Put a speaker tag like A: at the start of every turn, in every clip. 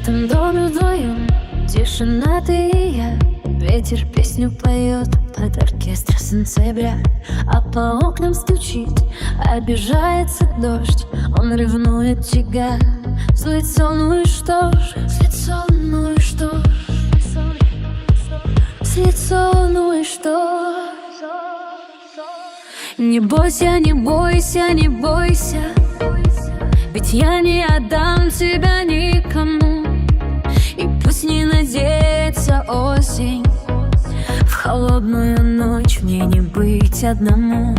A: этом доме вдвоем, тишина, ты и я. Ветер песню поет под оркестр сентября, а по окнам стучит, обижается дождь. Он ревнует тебя, злится, ну и что ж, злится, ну и что ж, злится, ну и что. Не бойся, не бойся, не бойся, ведь я не отдам тебя никому. И пусть не надеется осень, в холодную ночь мне не быть одному.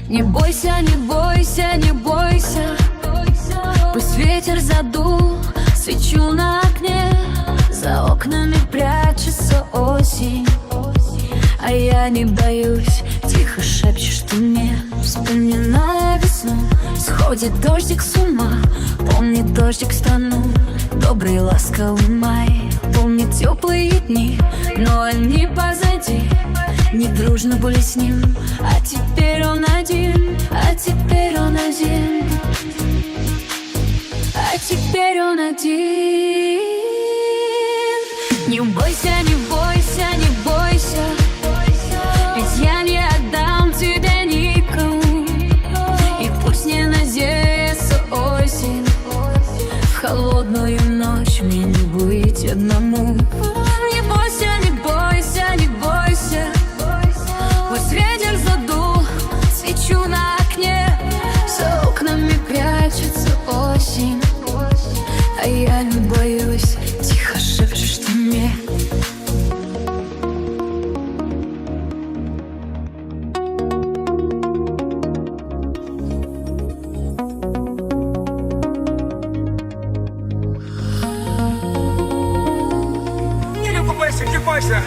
A: Не бойся, не бойся, не бойся, пусть ветер задул свечу на окне. За окнами прячется осень, а я не боюсь, тихо шепчешь ты мне. Вспоминая весну, сходит дождик с ума. Помни дождик страну, добрый ласковый май. Помни теплые дни, но они позади. Не дружно были с ним, а теперь он один, а теперь он один, а теперь он один. Не бойся, не бойся, не бойся, ведь я не отдам тебя никому. И пусть не надеется осень, в холодную ночь мне не быть одному. Не бойся, не бойся, не бойся, пусть ветер задул свечу на окне. За окнами прячется осень, а я не боюсь, тихо шепчешь ты мне.
B: Не бойся.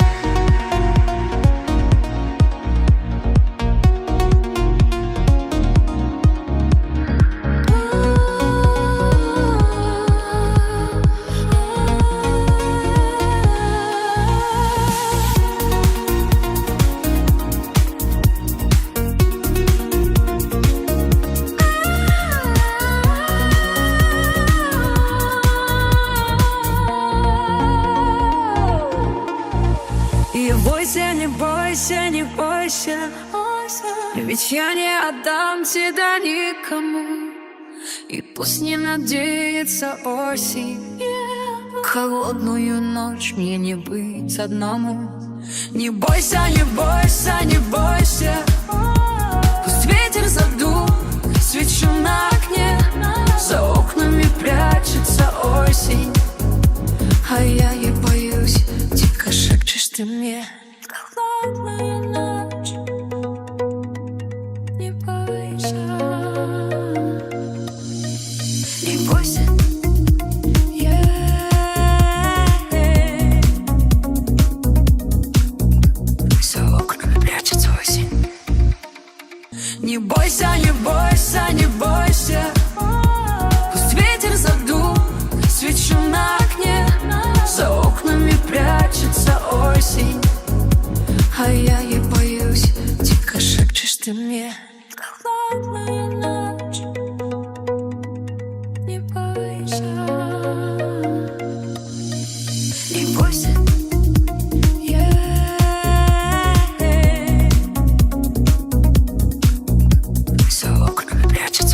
C: И бойся, не бойся, не бойся, ведь я не отдам тебя никому. И пусть не надеется осень, в холодную ночь мне не быть одному. Не бойся, не бойся, не бойся, пусть ветер задул свечу на окне. За окнами прячется осень, а я не боюсь, тихо шепчешь ты мне. Холодная ночь, не бойся, не бойся. За окнами прячется осень. Не бойся, не бойся, не бойся, пусть ветер задул свечу на окне. За окнами прячется осень, а я не боюсь, тихо шепчешь ты мне. Холодная ночь, не бойся, не бойся. За окнами прячется